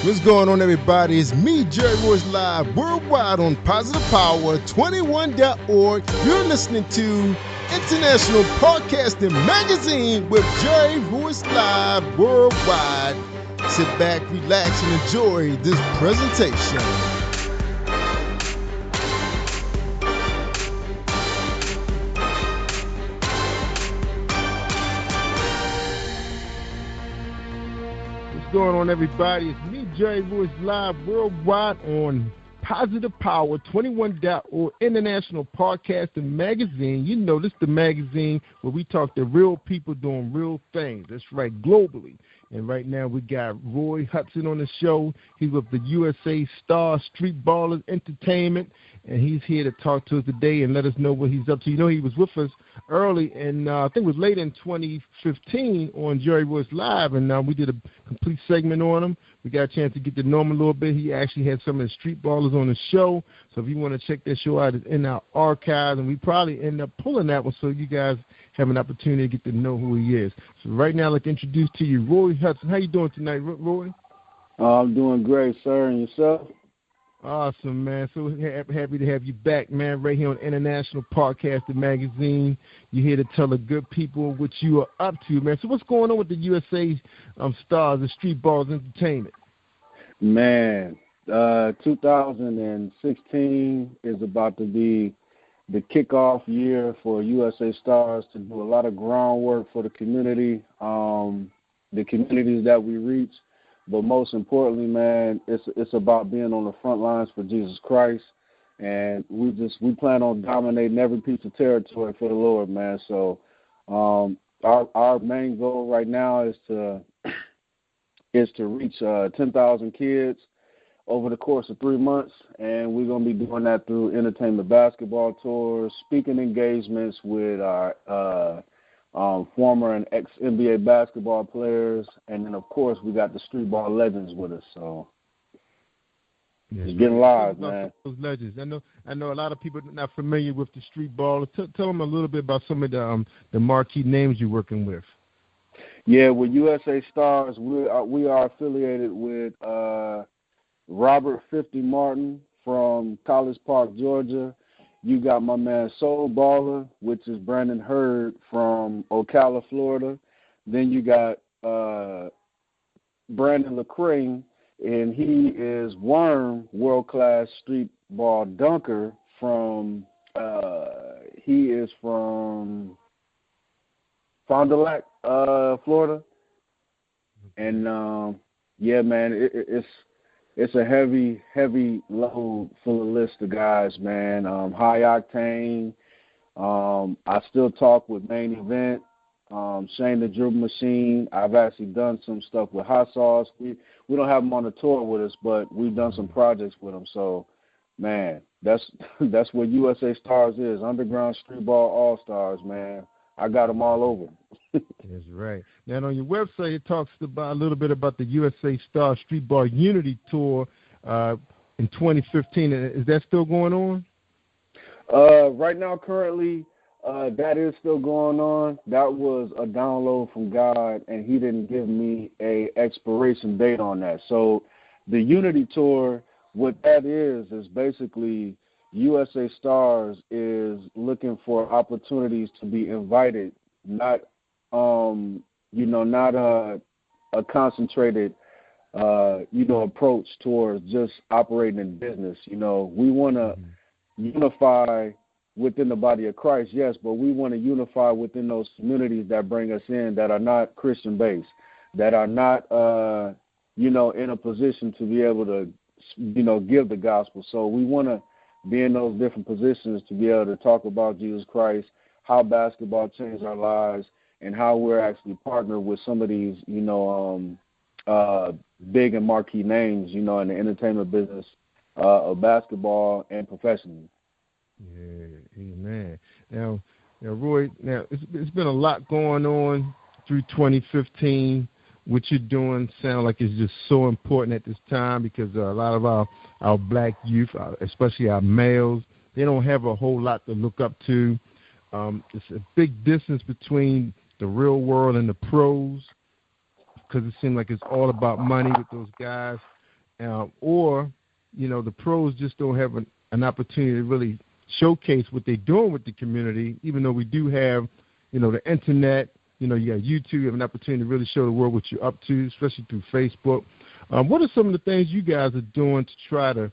What's going on, everybody? It's me, Jerry Royce, live worldwide on Positive Power 21.org. You're listening to International Podcasting Magazine with Jerry Royce, live worldwide. Sit back, relax, and enjoy this presentation. What's going on, everybody? It's me, Jerry Royce, live worldwide on Positive Power 21.org International Podcasting Magazine. You know, this is the magazine where we talk to real people doing real things. That's right, globally. And right now we got Roy Hudson on the show. He's with the USA Star Street Ballers Entertainment, and he's here to talk to us today and let us know what he's up to. You know, he was with us early, and I think it was late in 2015 on Jerry Royce Live, and we did a complete segment on him. We got a chance to get to know him a little bit. He actually had some of the street ballers on the show, so if you want to check that show out, it's in our archives, and we probably end up pulling that one so you guys have an opportunity to get to know who he is. So right now, I'd like to introduce to you Roy Hudson. How you doing tonight, Roy? I'm doing great, sir. And yourself? Awesome, man. So happy to have you back, man, right here on International Podcasting Magazine. You're here to tell the good people what you are up to, man. So what's going on with the USA Stars, the Street Balls Entertainment? Man, 2016 is about to be the kickoff year for USA Stars to do a lot of groundwork for the community, the communities that we reach. But most importantly, man, it's about being on the front lines for Jesus Christ. And we plan on dominating every piece of territory for the Lord, man. So our main goal right now is to reach 10,000 kids over the course of 3 months, and we're going to be doing that through entertainment basketball tours, speaking engagements with our former and ex-NBA basketball players, and then, of course, we got the street ball legends with us. So it's getting live, man. Those legends. I know a lot of people are not familiar with the street ball. Tell them a little bit about some of the marquee names you're working with. Yeah, with USA Stars, we are affiliated with Robert 50 Martin from College Park, Georgia. You got my man Soul Baller, which is Brandon Hurd from Ocala, Florida. Then you got Brandon Lecrae, and he is Worm, world-class street ball dunker from he is from Fond du Lac, Florida. And yeah, man, it's a heavy load full of list of guys, man. High Octane. I still talk with Main Event. Shane the Dribble Machine. I've actually done some stuff with Hot Sauce. We don't have them on the tour with us, but we've done some projects with them. So, man, that's what USA Stars is. Underground Street Ball All-Stars, man. I got them all over. That's right. Now, on your website, it talks about a little bit about the USA Star Street Ball Unity Tour in 2015. Is that still going on? Right now, currently, that is still going on. That was a download from God, and he didn't give me a expiration date on that. So the Unity Tour, what that is basically USA Stars is looking for opportunities to be invited, not not a concentrated approach towards just operating in business. We want to unify within the body of Christ, yes, but we want to unify within those communities that bring us in that are not Christian based, that are not in a position to be able to give the gospel. So we want to be in those different positions to be able to talk about Jesus Christ, how basketball changed our lives, and how we're actually partnered with some of these, big and marquee names, in the entertainment business of basketball and professionally. Yeah, amen. Now, Roy, it's been a lot going on through 2015. What you're doing sounds like it's just so important at this time because a lot of our black youth, especially our males, they don't have a whole lot to look up to. It's a big distance between the real world and the pros, because it seems like it's all about money with those guys, or, you know, the pros just don't have an opportunity to really showcase what they're doing with the community, even though we do have, you know, the internet. You know, you got YouTube, you have an opportunity to really show the world what you're up to, especially through Facebook. What are some of the things you guys are doing to try to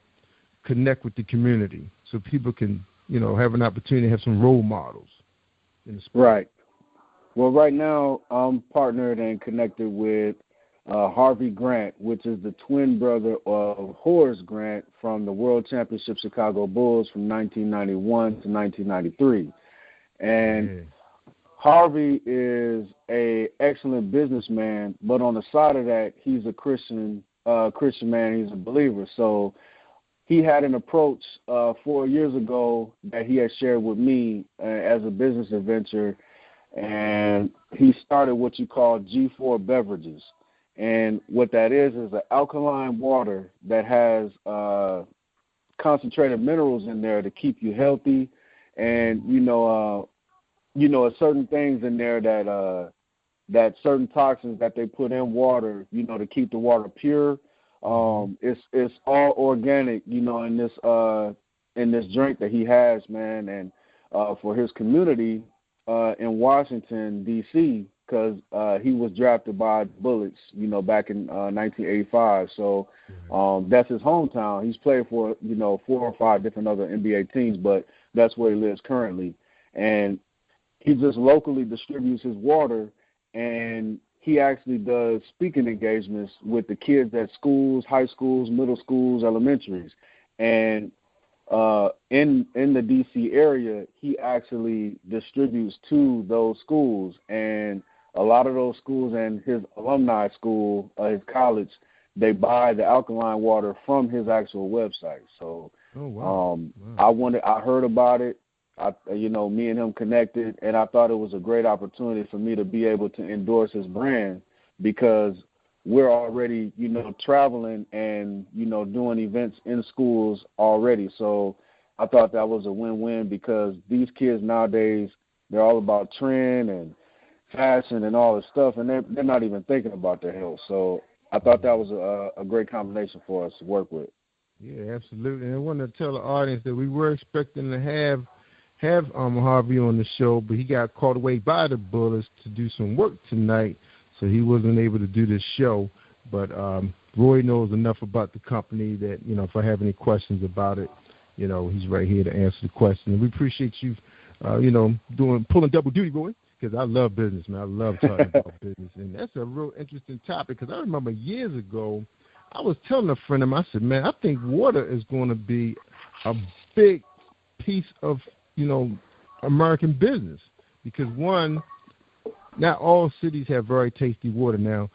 connect with the community so people can, you know, have an opportunity to have some role models in the sport? Right. Well, right now I'm partnered and connected with Harvey Grant, which is the twin brother of Horace Grant from the World Championship Chicago Bulls from 1991 to 1993. And Harvey is a excellent businessman, but on the side of that, he's a Christian man. He's a believer. So he had an approach 4 years ago that he had shared with me as a business adventure, and he started what you call G4 Beverages. And what that is an alkaline water that has concentrated minerals in there to keep you healthy, and certain things in there that certain toxins that they put in water, you know, to keep the water pure. It's all organic, you know, in this drink that he has, man, and for his community in Washington D.C., because he was drafted by Bullets, you know, back in 1985. So that's his hometown. He's played for, you know, 4 or 5 different other NBA teams, but that's where he lives currently. And he just locally distributes his water, and he actually does speaking engagements with the kids at schools, high schools, middle schools, elementaries. And in the D.C. area, he actually distributes to those schools. And a lot of those schools and his alumni school, his college, they buy the alkaline water from his actual website. So I heard about it. Me and him connected, and I thought it was a great opportunity for me to be able to endorse his brand, because we're already, you know, traveling and, you know, doing events in schools already. So I thought that was a win-win, because these kids nowadays, they're all about trend and fashion and all this stuff, and they're not even thinking about their health. So I thought that was a great combination for us to work with. Yeah, absolutely. And I want to tell the audience that we were expecting to have Harvey on the show, but he got called away by the Bullets to do some work tonight, so he wasn't able to do this show. But Roy knows enough about the company that, you know, if I have any questions about it, you know, he's right here to answer the question. And we appreciate you, pulling double duty, Roy, because I love business, man. I love talking about business. And that's a real interesting topic, because I remember years ago, I was telling a friend of mine, I said, man, I think water is going to be a big piece of, you know, American business, because one, not all cities have very tasty water. Now,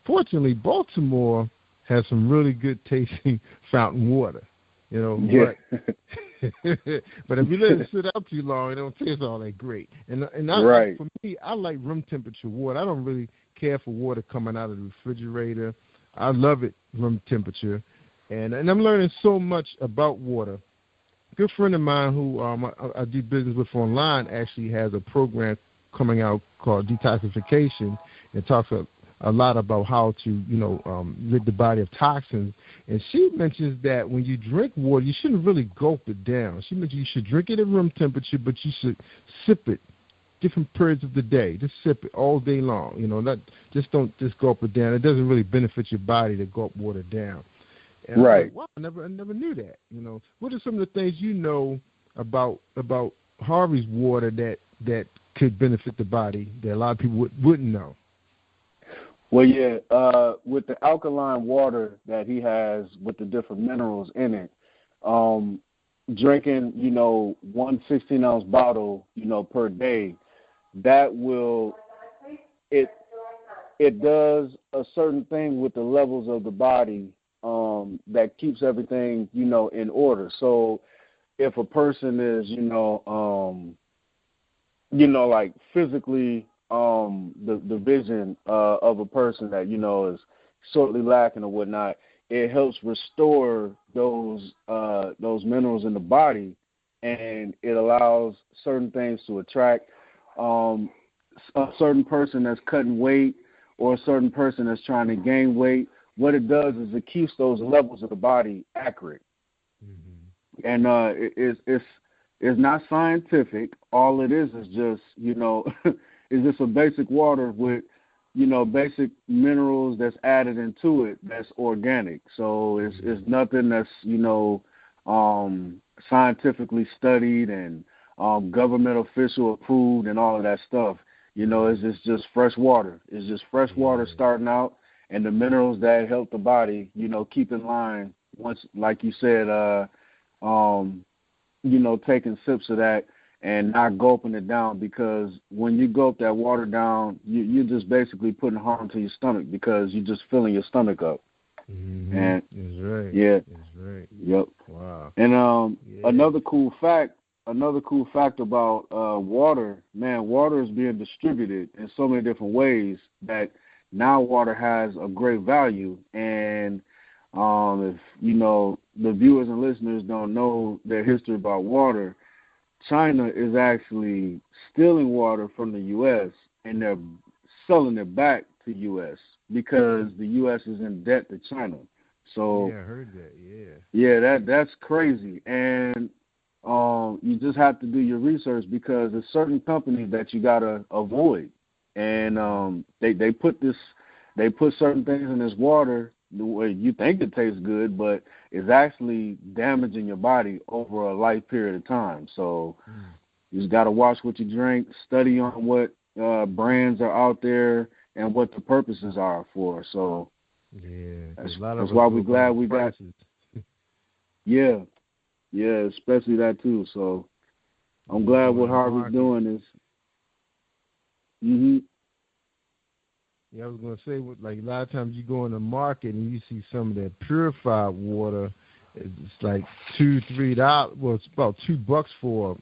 fortunately, Baltimore has some really good tasting fountain water, you know. Yeah. But if you let it sit out too long, it don't taste all that great. And right. For me, I like room temperature water. I don't really care for water coming out of the refrigerator. I love it room temperature, and I'm learning so much about water. A good friend of mine who I do business with online actually has a program coming out called Detoxification, and talks a lot about how to, you know, rid the body of toxins. And she mentions that when you drink water, you shouldn't really gulp it down. She mentions you should drink it at room temperature, but you should sip it different periods of the day. Just sip it all day long. You know, don't gulp it down. It doesn't really benefit your body to gulp water down. And right. Like, wow, I never knew that. You know, what are some of the things you know about Harvey's water that could benefit the body that a lot of people wouldn't know? Well, yeah, with the alkaline water that he has with the different minerals in it, drinking, you know, 1 16-ounce bottle, you know, per day, that will it does a certain thing with the levels of the body that keeps everything, you know, in order. So if a person is, like physically the vision of a person that, you know, is sorely lacking or whatnot, it helps restore those minerals in the body, and it allows certain things to attract. a certain person that's cutting weight or a certain person that's trying to gain weight, what it does is it keeps those levels of the body accurate. Mm-hmm. And it's not scientific. All it is just, is just a basic water with, basic minerals that's added into it that's organic. So it's nothing that's, scientifically studied and government official approved and all of that stuff. It's just fresh water. It's just fresh water starting out, and the minerals that help the body, keep in line once, like you said, taking sips of that and not gulping it down, because when you gulp that water down, you're just basically putting harm to your stomach because you're just filling your stomach up. Mm-hmm. And that's right. Yeah. That's right. Yep. Wow. And another cool fact about water, man, water is being distributed in so many different ways that now water has a great value. And if the viewers and listeners don't know their history about water, China is actually stealing water from the U.S. and they're selling it back to U.S. because the U.S. is in debt to China. So yeah, I heard that. Yeah, that's crazy. And you just have to do your research because there's certain companies that you gotta avoid. And they put certain things in this water the way you think it tastes good, but it's actually damaging your body over a life period of time. So you just gotta watch what you drink, study on what brands are out there and what the purposes are for. So that's why we're glad we got. Yeah, especially that too. So I'm glad what Harvey's doing is. Mhm. Yeah, I was gonna say, like a lot of times you go in the market and you see some of that purified water. It's like $2-3. Well, it's about $2 for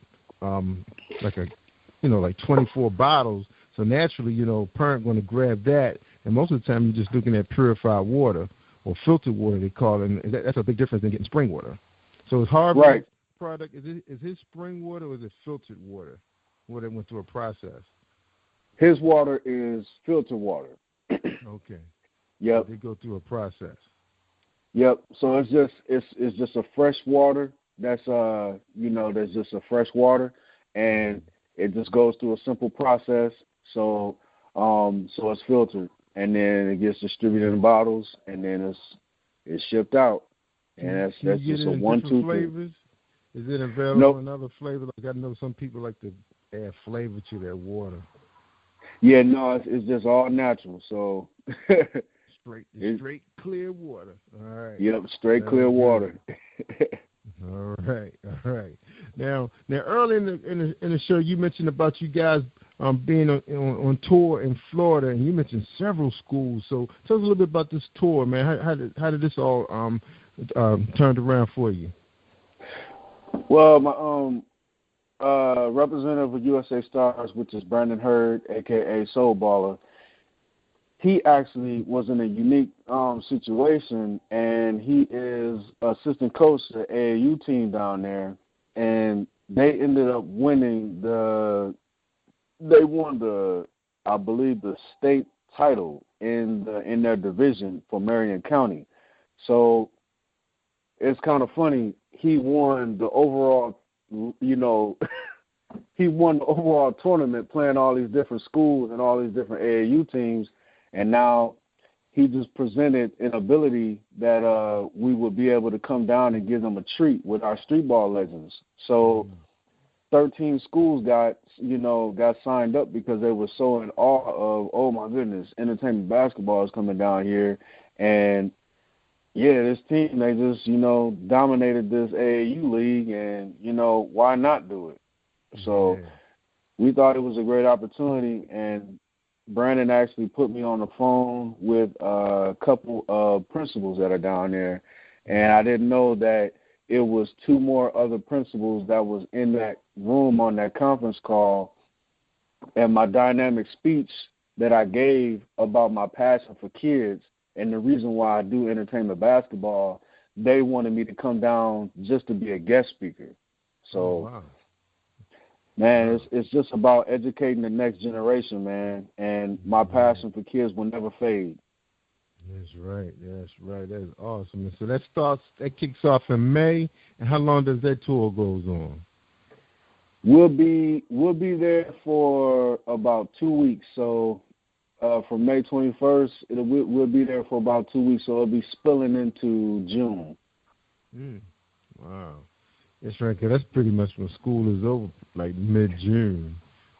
like 24 bottles. So naturally, parent going to grab that, and most of the time you're just looking at purified water or filtered water, they call it, and that's a big difference than getting spring water. So is Harvey's product, is his spring water or is it filtered water? Where they went through a process? His water is filtered water. Okay. Yep. So they go through a process. Yep. So it's just a fresh water. That's there's just a fresh water, and it just goes through a simple process. So it's filtered, and then it gets distributed in bottles, and then it's shipped out. And that's just a 1-2 flavors. Is it available in other flavors? Like I know some people like to add flavor to their water. Yeah, no, it's just all natural. So straight clear water. All right. Yep, straight clear water. All right. Now early in the show, you mentioned about you guys being on tour in Florida, and you mentioned several schools. So tell us a little bit about this tour, man. How did this all turned around for you? Well, my representative of USA Stars, which is Brandon Hurd, a.k.a. Soul Baller, he actually was in a unique situation, and he is assistant coach to the AAU team down there, and they ended up winning I believe, the state title in their division for Marion County. So it's kind of funny. He won the overall, he won the overall tournament playing all these different schools and all these different AAU teams, and now he just presented an ability that we would be able to come down and give them a treat with our street ball legends. So 13 schools got signed up because they were so in awe of, oh my goodness, entertainment basketball is coming down here. And yeah, this team, they just, dominated this AAU league, and, why not do it? So we thought it was a great opportunity, and Brandon actually put me on the phone with a couple of principals that are down there, and I didn't know that it was 2 more other principals that was in that room on that conference call, and my dynamic speech that I gave about my passion for kids and the reason why I do entertainment basketball, they wanted me to come down just to be a guest speaker. So, Man, it's just about educating the next generation, man. And my passion for kids will never fade. That's right. That is awesome. And so that kicks off in May. And how long does that tour goes on? We'll be there for about 2 weeks. So from May 21st, we'll be there for about 2 weeks. So it'll be spilling into June. Wow. That's right. 'Cause that's pretty much when school is over, like mid-June,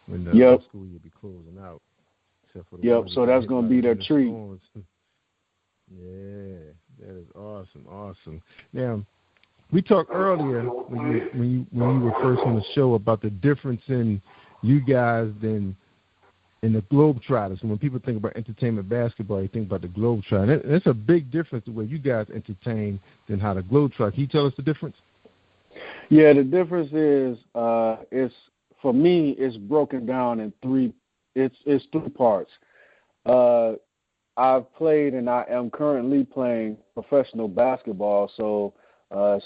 when the school year be closing out. Except for the so that's going to be their treat. Yeah, that is awesome. Now, we talked earlier when you were first on the show about the difference in you guys than in the Globetrotters. And when people think about entertainment basketball, you think about the Globetrotters. That's a big difference the way you guys entertain than how the Globetrotters. Can you tell us the difference? Yeah, the difference is for me, it's broken down in three. It's 3 parts. I've played and I am currently playing professional basketball. So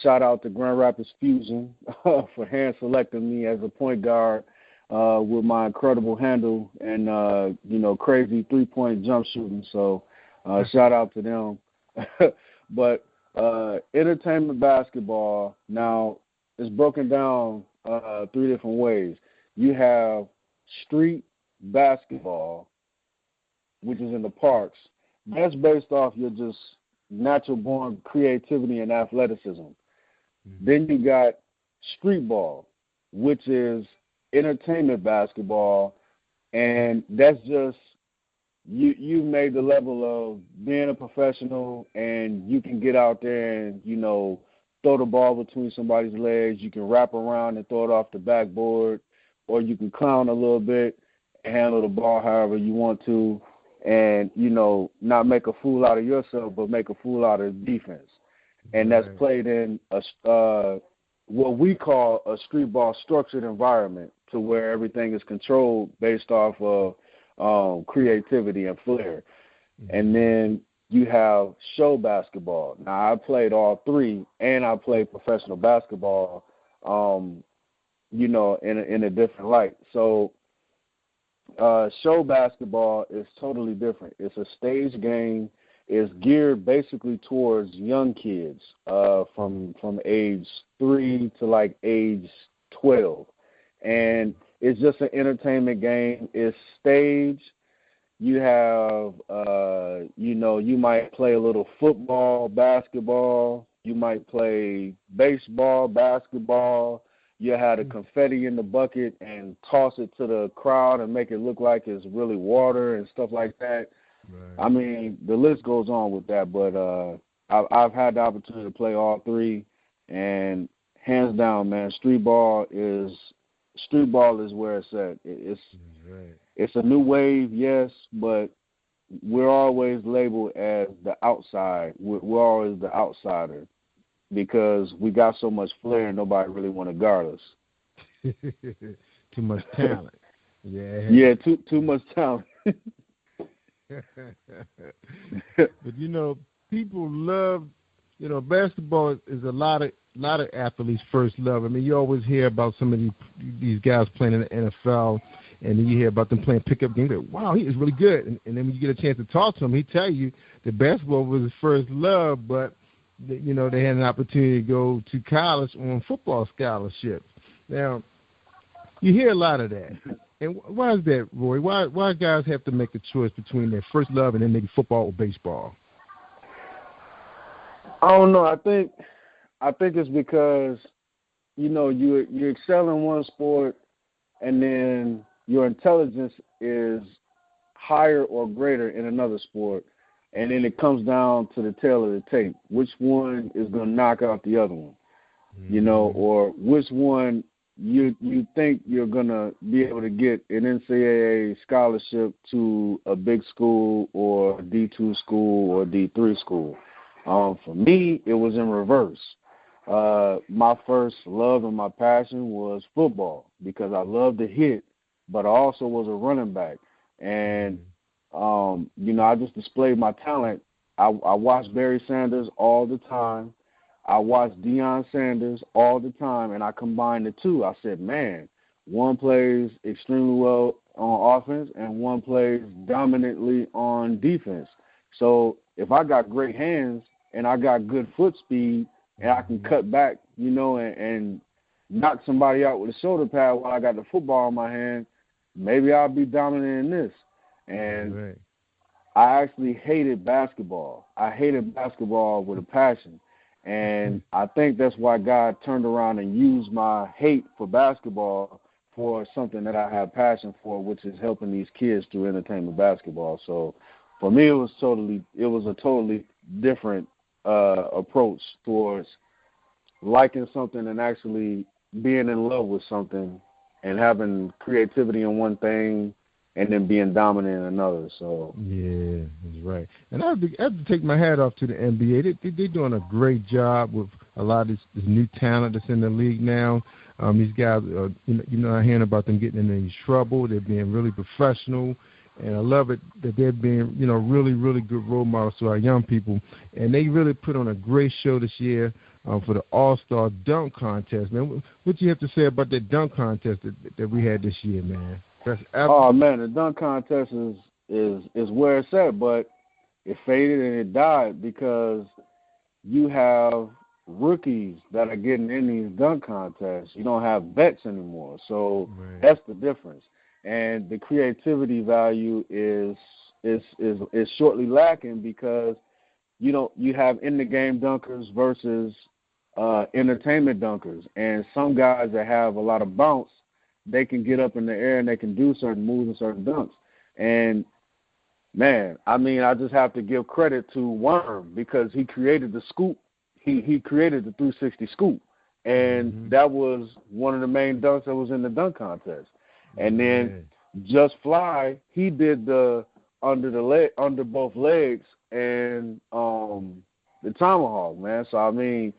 shout out to Grand Rapids Fusion for hand selecting me as a point guard with my incredible handle and crazy 3-point jump shooting. So shout out to them. But entertainment basketball now is broken down 3 different ways. You have street basketball, which is in the parks. That's based off your just natural-born creativity and athleticism. Then you got street ball, which is entertainment basketball, and that's just you made the level of being a professional, and you can get out there and, throw the ball between somebody's legs. You can wrap around and throw it off the backboard, or you can clown a little bit and handle the ball however you want to, and, not make a fool out of yourself, but make a fool out of defense. And that's played in what we call a street ball structured environment, to where everything is controlled based off of creativity and flair. And then you have show basketball. Now, I played all 3, and I played professional basketball, in a different light. So show basketball is totally different. It's a stage game. It's geared basically towards young kids from age 3 to like age 12. And it's just an entertainment game. It's staged. You have, you might play a little football, basketball. You might play baseball, basketball. You have the confetti in the bucket and toss it to the crowd and make it look like it's really water and stuff like that. Right. I mean, the list goes on with that, but I've had the opportunity to play all 3, and hands down, man, street ball is where it's at. It's a new wave, yes, but we're always labeled as the outside. We're always the outsider because we got so much flair and nobody really want to guard us. Too much talent. Yeah, too much talent. But people love, basketball is a lot of athletes' first love. I mean, you always hear about some of these guys playing in the NFL, and then you hear about them playing pickup games. Like, wow, he is really good. And then when you get a chance to talk to him, he tell you that basketball was his first love, but they had an opportunity to go to college on football scholarships. Now, you hear a lot of that. And why is that, Roy? Why guys have to make the choice between their first love and then maybe football or baseball? I don't know. I think it's because, you excel in one sport, and then your intelligence is higher or greater in another sport, and then it comes down to the tail of the tape. Which one is going to knock out the other one, or which one you think you're going to be able to get an NCAA scholarship to a big school or a D2 school or D3 school. For me, it was in reverse. My first love and my passion was football because I loved to hit, but I also was a running back. And, I just displayed my talent. I watched Barry Sanders all the time. I watched Deion Sanders all the time, and I combined the two. I said, man, One plays extremely well on offense, and one plays dominantly on defense. So if I got great hands and I got good foot speed and I can cut back, and knock somebody out with a shoulder pad while I got the football in my hand, maybe I'll be dominant in this. And I actually hated basketball. I hated basketball with a passion. And I think that's why God turned around and used my hate for basketball for something that I have passion for, which is helping these kids through entertainment basketball. So for me, it was a totally different approach towards liking something and actually being in love with something and having creativity in one thing and then being dominant in another. So yeah, that's right. And I have to take my hat off to the NBA. They're doing a great job with a lot of this new talent that's in the league now. These guys, I hear about them getting in any trouble. They're being really professional, and I love it that they're being, really, really good role models to our young people. And they really put on a great show this year for the All-Star Dunk Contest. Man, what do you have to say about that dunk contest that we had this year, man? Oh man, the dunk contest is where it's at, but it faded and it died because you have rookies that are getting in these dunk contests. You don't have vets anymore, so that's the difference. And the creativity value is shortly lacking because you have in the game dunkers versus entertainment dunkers, and some guys that have a lot of bounce, they can get up in the air and they can do certain moves and certain dunks. And man, I just have to give credit to Worm because he created the scoop. He created the 360 scoop, and that was one of the main dunks that was in the dunk contest. And then Just Fly, he did the under both legs and the tomahawk, man. So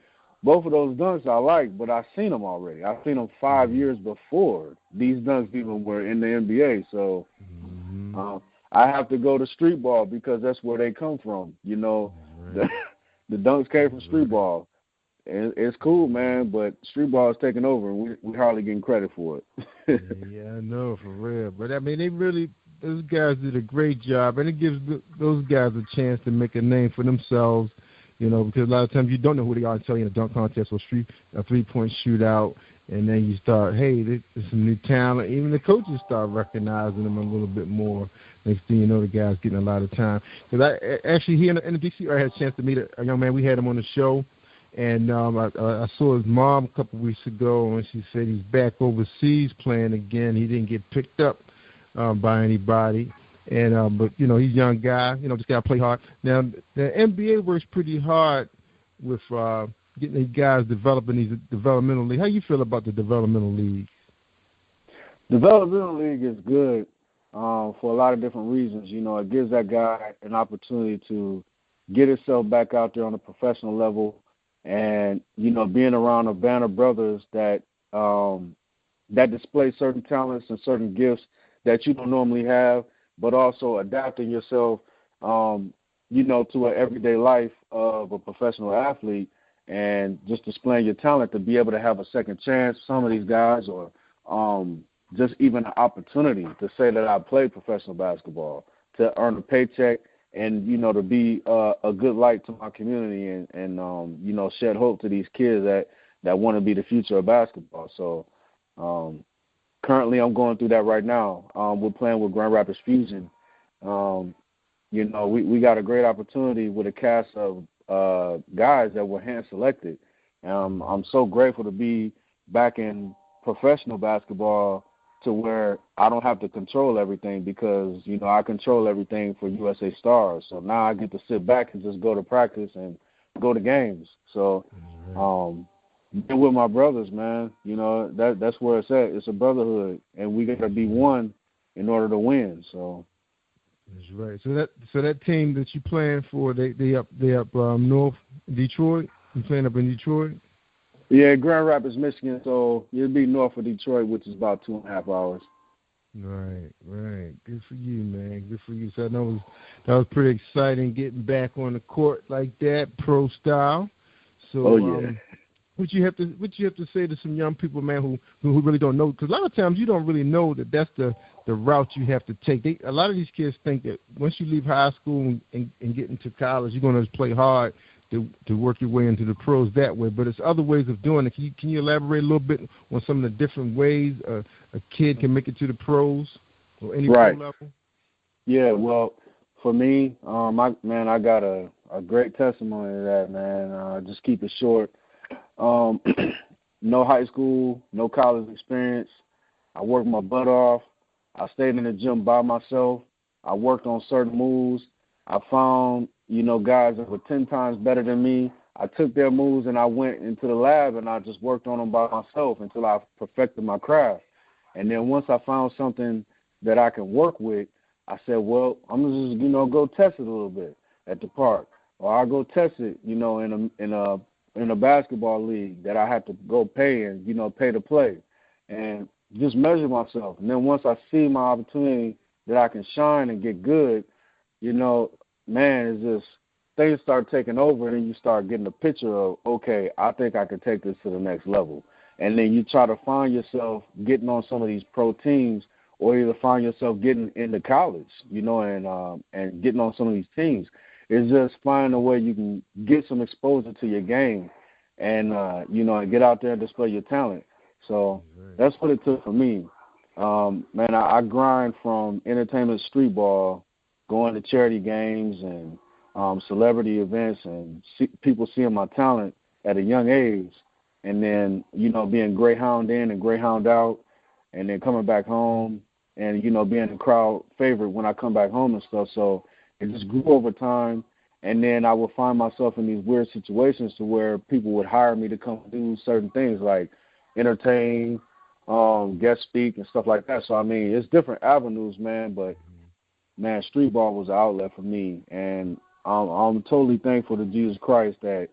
both of those dunks I like, but I've seen them already. I've seen them 5 years before these dunks even were in the NBA. So I have to go to street ball because that's where they come from. The dunks came from street ball. And it's cool, man, but street ball is taking over, and we hardly getting credit for it. Yeah, I know, for real. But, those guys did a great job, and it gives those guys a chance to make a name for themselves, because a lot of times you don't know who they are until you're in a dunk contest or a three-point shootout, and then you start, hey, there's some new talent. Even the coaches start recognizing them a little bit more. Next thing you know, the guy's getting a lot of time. Because I actually, here in the D.C. I had a chance to meet a young man. We had him on the show. And I saw his mom a couple of weeks ago, and she said he's back overseas playing again. He didn't get picked up by anybody. And but he's a young guy. Just got to play hard. Now, the NBA works pretty hard with getting these guys developing these developmental leagues. How you feel about the developmental league? Developmental league is good for a lot of different reasons. It gives that guy an opportunity to get himself back out there on a professional level. And, being around a band of brothers that display certain talents and certain gifts that you don't normally have, but also adapting yourself, to an everyday life of a professional athlete and just displaying your talent to be able to have a second chance, some of these guys, or just even an opportunity to say that I played professional basketball, to earn a paycheck, and, to be a good light to my community and shed hope to these kids that want to be the future of basketball. So currently I'm going through that right now. We're playing with Grand Rapids Fusion. We got a great opportunity with a cast of guys that were hand-selected. I'm so grateful to be back in professional basketball to where I don't have to control everything because, I control everything for USA Stars. So now I get to sit back and just go to practice and go to games. So being with my brothers, man, that's where it's at. It's a brotherhood, and we got to be one in order to win. So that's right. So that team that you playing for, they up north, Detroit? You playing up in Detroit? Yeah, Grand Rapids, Michigan, so it'll be north of Detroit, which is about 2.5 hours. Right. Good for you, man. Good for you. So I know that was pretty exciting getting back on the court like that, pro style. So, what you have to say to some young people, man, who really don't know? Because a lot of times you don't really know that that's the route you have to take. A lot of these kids think that once you leave high school and get into college, you're going to play hard to work your way into the pros that way. But it's other ways of doing it. Can you elaborate a little bit on some of the different ways a kid can make it to the pros or any pro level? Yeah, well, for me, I got a great testimony to that, man. Just keep it short. No high school, no college experience. I worked my butt off. I stayed in the gym by myself. I worked on certain moves. I found, guys that were 10 times better than me. I took their moves and I went into the lab and I just worked on them by myself until I perfected my craft. And then once I found something that I can work with, I said, well, I'm just, go test it a little bit at the park. Or I'll go test it, in a basketball league that I have to go pay and, pay to play. And just measure myself. And then once I see my opportunity that I can shine and get good, man, it's just things start taking over, and then you start getting a picture of, okay, I think I can take this to the next level. And then you try to find yourself getting on some of these pro teams, or either find yourself getting into college, and getting on some of these teams. It's just finding a way you can get some exposure to your game and, and get out there and display your talent. So that's what it took for me. Man, I grind from entertainment street ball, going to charity games and celebrity events and people seeing my talent at a young age, and then, being Greyhound in and Greyhound out, and then coming back home and, being the crowd favorite when I come back home and stuff. So it just grew over time, and then I would find myself in these weird situations to where people would hire me to come do certain things like entertain, guest speak and stuff like that. So, it's different avenues, man, but, man, street ball was an outlet for me, and I'm totally thankful to Jesus Christ that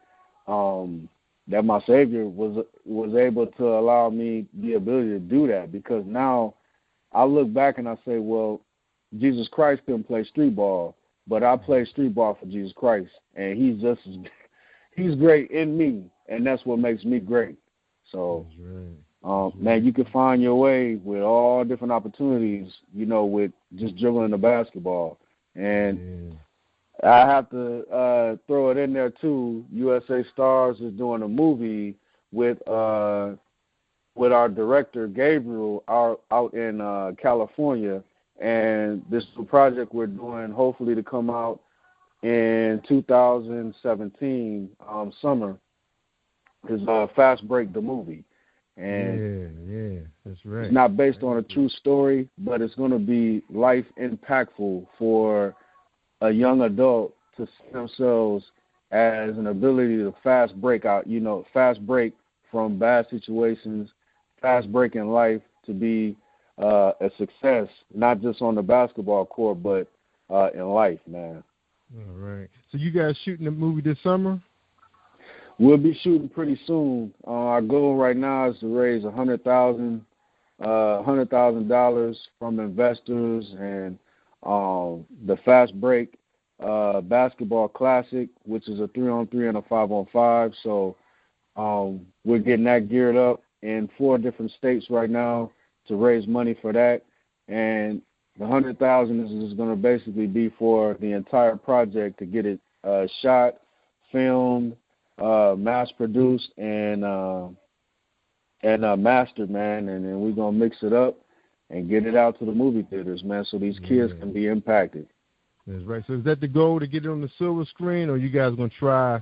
that my Savior was able to allow me the ability to do that, because now I look back and I say, well, Jesus Christ couldn't play street ball, but I play street ball for Jesus Christ, and he's great in me, and that's what makes me great. So, man, you can find your way with all different opportunities, with just dribbling the basketball. And I have to throw it in there, too. USA Stars is doing a movie with our director, Gabriel, out in California. And this is a project we're doing, hopefully to come out in 2017 summer, is Fast Break, the movie. And that's right. It's not based on a true story, but it's going to be life impactful for a young adult to see themselves as an ability to fast break out, fast break from bad situations, fast break in life to be a success, not just on the basketball court, but in life, man. All right. So you guys shooting the movie this summer? We'll be shooting pretty soon. Our goal right now is to raise $100,000 from investors and the Fast Break Basketball Classic, which is a 3-on-3 and a 5-on-5. So we're getting that geared up in 4 different states right now to raise money for that. And the $100,000 is going to basically be for the entire project to get it shot, filmed, mass-produced, and mastered, man. And then we're going to mix it up and get it out to the movie theaters, man, so these kids can be impacted. That's right. So is that the goal, to get it on the silver screen, or you guys going to try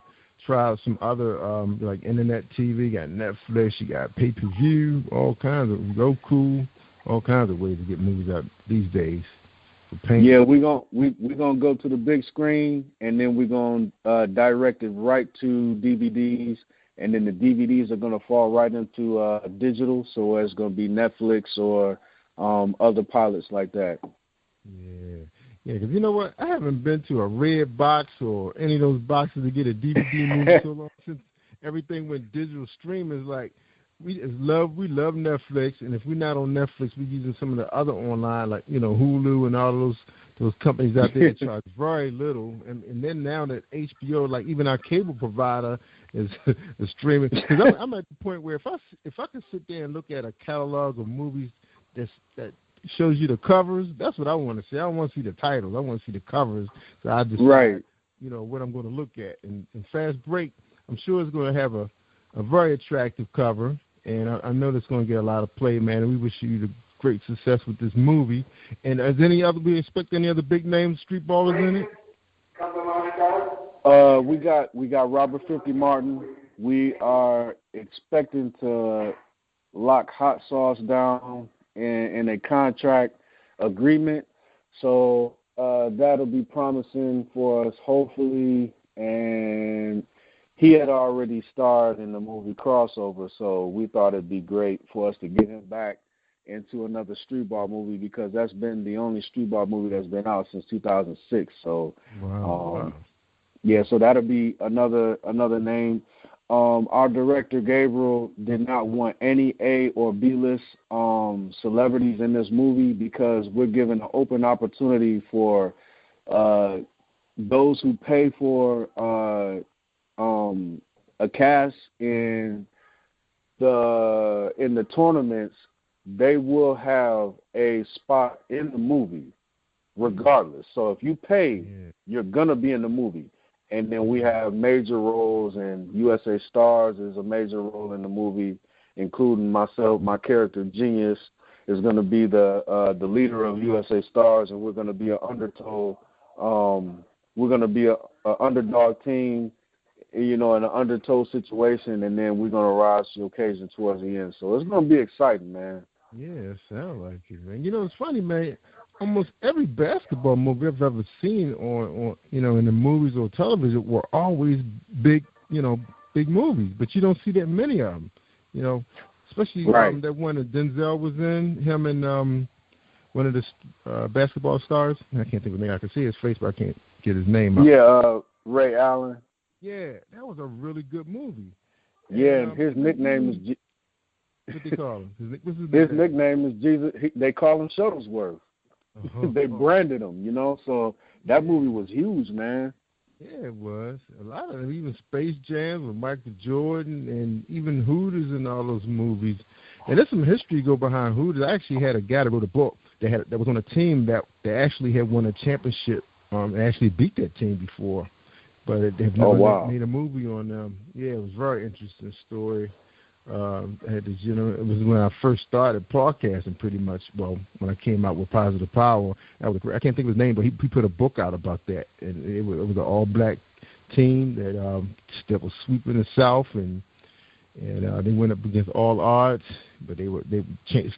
out some other, like internet TV? You got Netflix, you got pay-per-view, all kinds of Roku, all kinds of ways to get movies out these days. Yeah, we're gonna go to the big screen, and then we're gonna direct it right to DVDs, and then the DVDs are gonna fall right into digital, so it's gonna be Netflix or other pilots like that. Yeah, because you know what? I haven't been to a Red Box or any of those boxes to get a DVD movie so long, since everything went digital streaming. Is like we love Netflix, and if we're not on Netflix, we're using some of the other online, like Hulu and all those those companies out there charge very little, and then now that HBO, like even our cable provider, is streaming. Because I'm at the point where if I could sit there and look at a catalog of movies that shows you the covers, that's what I want to see. I don't want to see the titles. I want to see the covers. So I decide, what I'm going to look at. And Fast Break, I'm sure it's going to have a very attractive cover, and I know that's going to get a lot of play, man. And we wish you the great success with this movie. And we expect any other big name street ballers in it? We got Robert 50 Martin. We are expecting to lock Hot Sauce down in a contract agreement. So that'll be promising for us, hopefully. And he had already starred in the movie Crossover, so we thought it'd be great for us to get him back into another street ball movie, because that's been the only street ball movie that's been out since 2006. So, wow. Yeah, so that'll be another name. Our director, Gabriel, did not want any A or B-list celebrities in this movie, because we're giving an open opportunity for those who pay for a cast in the tournaments. They will have a spot in the movie regardless. So if you pay, you're going to be in the movie. And then we have major roles, and USA Stars is a major role in the movie, including myself. My character, Genius, is going to be the leader of USA Stars, and we're going to be an undertow. We're going to be a underdog team, in an undertow situation, and then we're going to rise to the occasion towards the end. So it's going to be exciting, man. Yeah, it sounds like it, man. It's funny, man. Almost every basketball movie I've ever seen on in the movies or television were always big movies, but you don't see that many of them, especially that one that Denzel was in, him and one of the basketball stars. I can't think of his name. I can see his face, but I can't get his name out. Yeah, Ray Allen. Yeah, that was a really good movie. Yeah, and his nickname is what they call him? His nickname is Jesus. They call him Shuttlesworth. They branded him, so that movie was huge, man. Yeah, it was. A lot of them, even Space Jam with Michael Jordan, and even Hooters and all those movies. And there's some history go behind Hooters. I actually had a guy that wrote a book that was on a team that actually had won a championship and actually beat that team before. But they've never made a movie on them. Yeah, it was a very interesting story. I had this, it was when I first started podcasting, pretty much. Well, when I came out with Positive Power, I can't think of his name, but he put a book out about that, and it was an all-black team that was sweeping the South, and they went up against all odds, but they were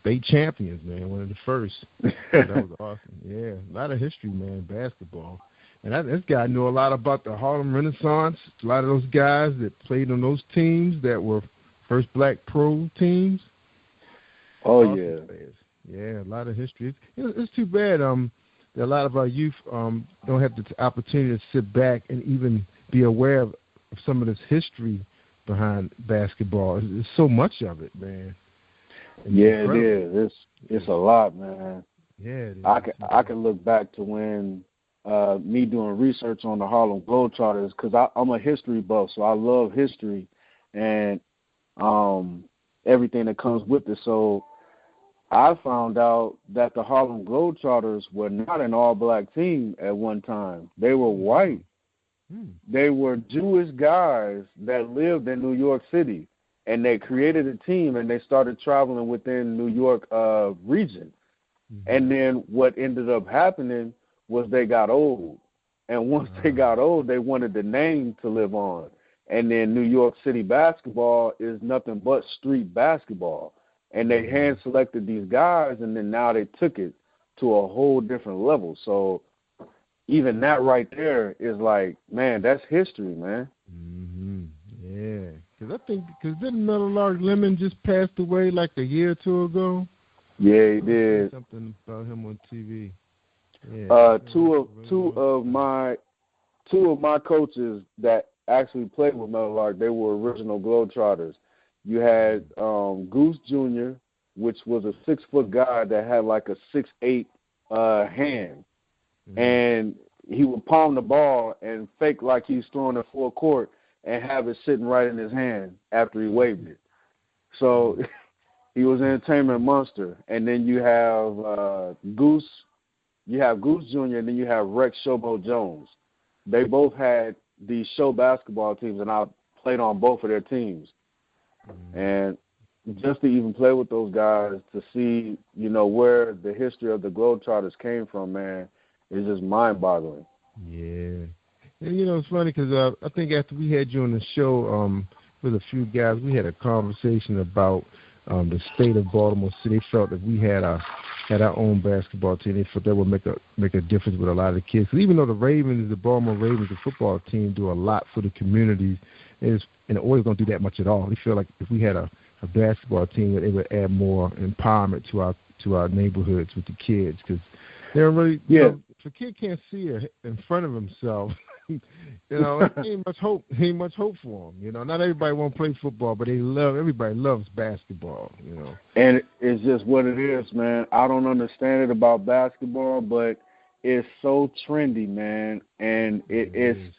state champions, man, one of the first. So that was awesome. Yeah, a lot of history, man, basketball. And this guy knew a lot about the Harlem Renaissance. A lot of those guys that played on those teams that were first black pro teams. Oh, yeah. Yeah, a lot of history. It's too bad that a lot of our youth don't have the opportunity to sit back and even be aware of some of this history behind basketball. There's so much of it, man. Yeah, it is. It's a lot, man. Yeah, it is. I can look back to when me doing research on the Harlem Globetrotters, because I'm a history buff, so I love history and everything that comes with it. So I found out that the Harlem Globetrotters were not an all-black team at one time. They were white. They were Jewish guys that lived in New York City, and they created a team, and they started traveling within New York region. And then what ended up happening was they got old. And once they got old, they wanted the name to live on. And then New York City basketball is nothing but street basketball. And they hand-selected these guys, and then now they took it to a whole different level. So even that right there is like, man, that's history, man. Yeah. Because didn't Miller Lark Lemon just passed away like a year or two ago? Yeah, he did. Something about him on TV. Yeah. Two of my coaches that actually played with Miller Lark, they were original Globetrotters. You had Goose Jr., which was a 6-foot guy that had like a 6'8" hand. and he would palm the ball and fake like he's throwing it full court and have it sitting right in his hand after he waved it. So he was an entertainment monster. And then you have Goose. You have Goose Jr. and then you have Rex Showboat Jones. They both had these show basketball teams, and I played on both of their teams. And just to even play with those guys, to see, where the history of the Globetrotters came from, man, is just mind-boggling. Yeah. And, it's funny because I think after we had you on the show with a few guys, we had a conversation about the state of Baltimore City. They felt that we had our own basketball team. They thought that would make a difference with a lot of the kids. 'Cause even though the Baltimore Ravens, the football team, do a lot for the communities, and it always don't do that much at all. They feel like if we had a basketball team, that it would add more empowerment to our neighborhoods with the kids, because they're really if a kid can't see it in front of himself, ain't much hope. Ain't much hope for them. Not everybody want to play football, but everybody loves basketball. And it's just what it is, man. I don't understand it about basketball, but it's so trendy, man, and it's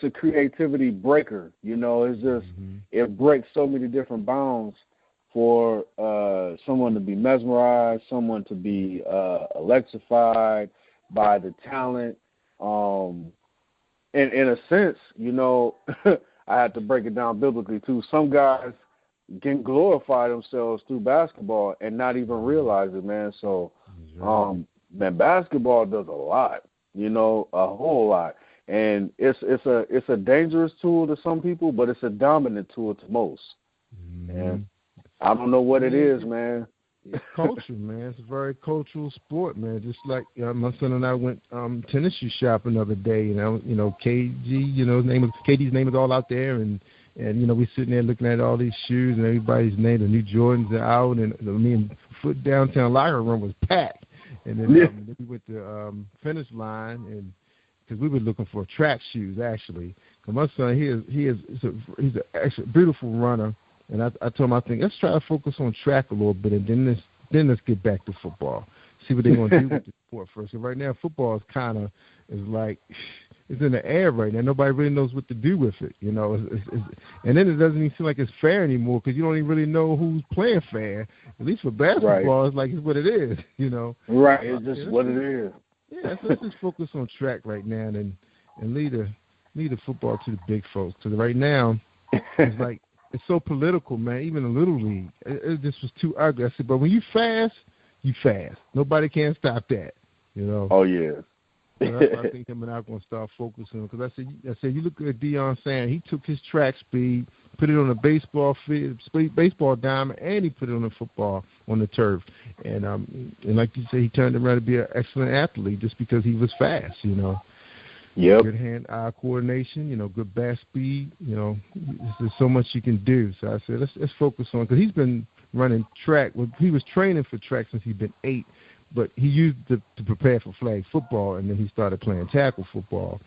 a creativity breaker. It's just it breaks so many different bounds for someone to be mesmerized, someone to be electrified by the talent. In a sense, I had to break it down biblically too. Some guys can glorify themselves through basketball and not even realize it, man. So, man, basketball does a lot, a whole lot. And it's a dangerous tool to some people, but it's a dominant tool to most. And I don't know what it is, man. It's culture, man. It's a very cultural sport, man. Just like my son and I went tennis shoe shopping the other day. KG, KD's name is all out there, and we sitting there looking at all these shoes and everybody's name. The new Jordans are out, and foot downtown locker room was packed. And then we went to finish line, and because we were looking for track shoes actually. Cause my son, he's a beautiful runner. And I told him, I think, let's try to focus on track a little bit, and then let's get back to football. See what they're going to do with the sport first. So right now, football is it's in the air right now. Nobody really knows what to do with it, and then it doesn't even seem like it's fair anymore because you don't even really know who's playing fair. At least for basketball, It's what it is, Right, it's just what it is. Yeah, so let's just focus on track right now and lead the football to the big folks. Because right now, it's like, it's so political, man. Even the Little League, it just was too ugly. I said, but when you fast, you fast. Nobody can stop that, Oh, yeah. So that's why I think him and I are going to start focusing. Because I said, you look at Deion Sanders. He took his track speed, put it on a baseball field, baseball diamond, and he put it on the football on the turf. And like you said, he turned around to be an excellent athlete just because he was fast, Yep. Good hand-eye coordination, good bat speed. There's so much you can do. So I said, let's focus on, because he's been running track. Well, he was training for track since he'd been 8, but he used it to prepare for flag football, and then he started playing tackle football.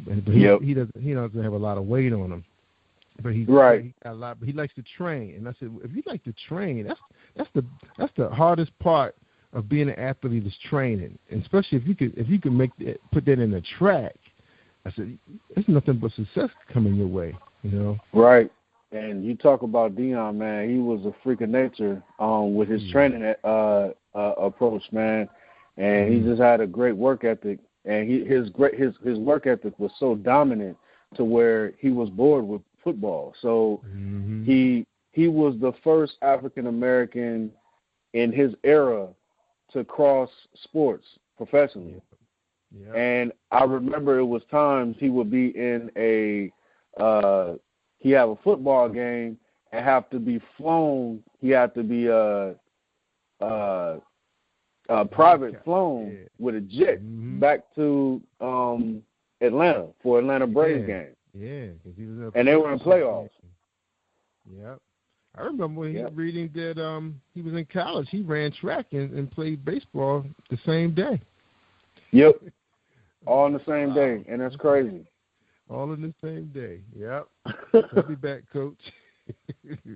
But he doesn't have a lot of weight on him. But he got a lot. But he likes to train, and I said, if you like to train, that's the hardest part of being an athlete is training, and especially if you could put that in a track. I said, there's nothing but success coming your way, Right. And you talk about Deion, man. He was a freak of nature with his training approach, man. And he just had a great work ethic. And his work ethic was so dominant to where he was bored with football. So he was the first African American in his era to cross sports professionally. Yeah. And I remember it was times he would be in he have a football game and have to be flown. He had to be private flown with a jet back to Atlanta for Atlanta Braves game. Yeah, because he was and they were in playoffs. Yep. I remember when he was reading that he was in college. He ran track and played baseball the same day. Yep. All in the same day, and that's crazy. All in the same day. Yep. I'll be back, Coach.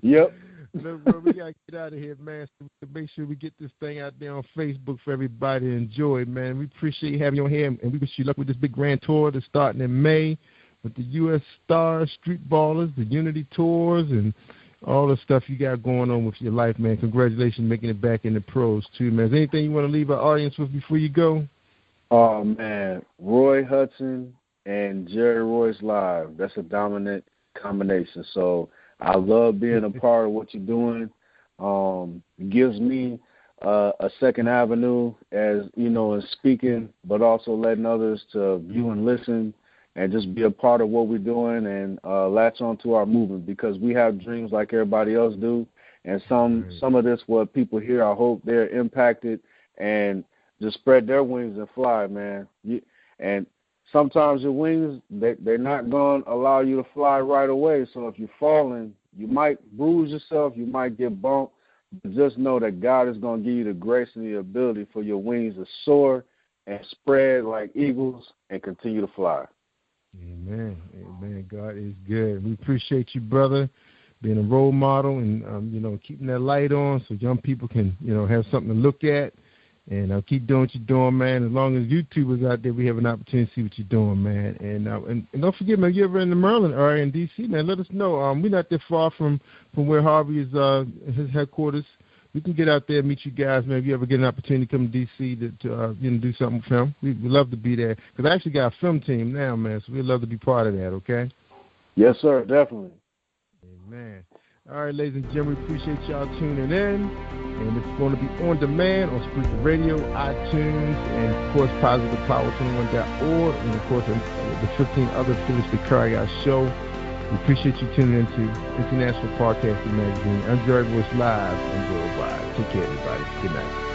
Yep. Look, bro, we got to get out of here, man, so to make sure we get this thing out there on Facebook for everybody to enjoy, man. We appreciate having you on here, and we wish you luck with this big grand tour that's starting in May with the U.S. Stars, Street Ballers, the Unity Tours, and all the stuff you got going on with your life, man. Congratulations making it back in the pros, too, man. Is there anything you want to leave our audience with before you go? Oh, man. Roy Hudson and Jerry Royce live. That's a dominant combination. So I love being a part of what you're doing. It gives me a second avenue as, in speaking, but also letting others to view and listen and just be a part of what we're doing and latch on to our movement, because we have dreams like everybody else do. And some of this, what people hear, I hope they're impacted and just spread their wings and fly, man. And sometimes your wings, they're not going to allow you to fly right away. So if you're falling, you might bruise yourself, you might get bumped. But just know that God is going to give you the grace and the ability for your wings to soar and spread like eagles and continue to fly. Amen. Amen. God is good. We appreciate you, brother, being a role model and, keeping that light on so young people can, have something to look at. And keep doing what you're doing, man. As long as YouTubers out there, we have an opportunity to see what you're doing, man. And don't forget, man, if you're ever in the Maryland area in D.C., man, let us know. We're not that far from where Harvey is, his headquarters. We can get out there and meet you guys, man. If you ever get an opportunity to come to D.C. to do something with film, we'd love to be there. Because I actually got a film team now, man, so we'd love to be part of that, okay? Yes, sir, definitely. Amen. All right, ladies and gentlemen, we appreciate y'all tuning in. And it's going to be on demand on Spreaker Radio, iTunes, and, of course, PositivePower21.org, and, of course, the 15 other affiliates that carry our show. We appreciate you tuning in to International Podcasting Magazine. I'm Jerry Royce live and worldwide. Take care, everybody. Good night.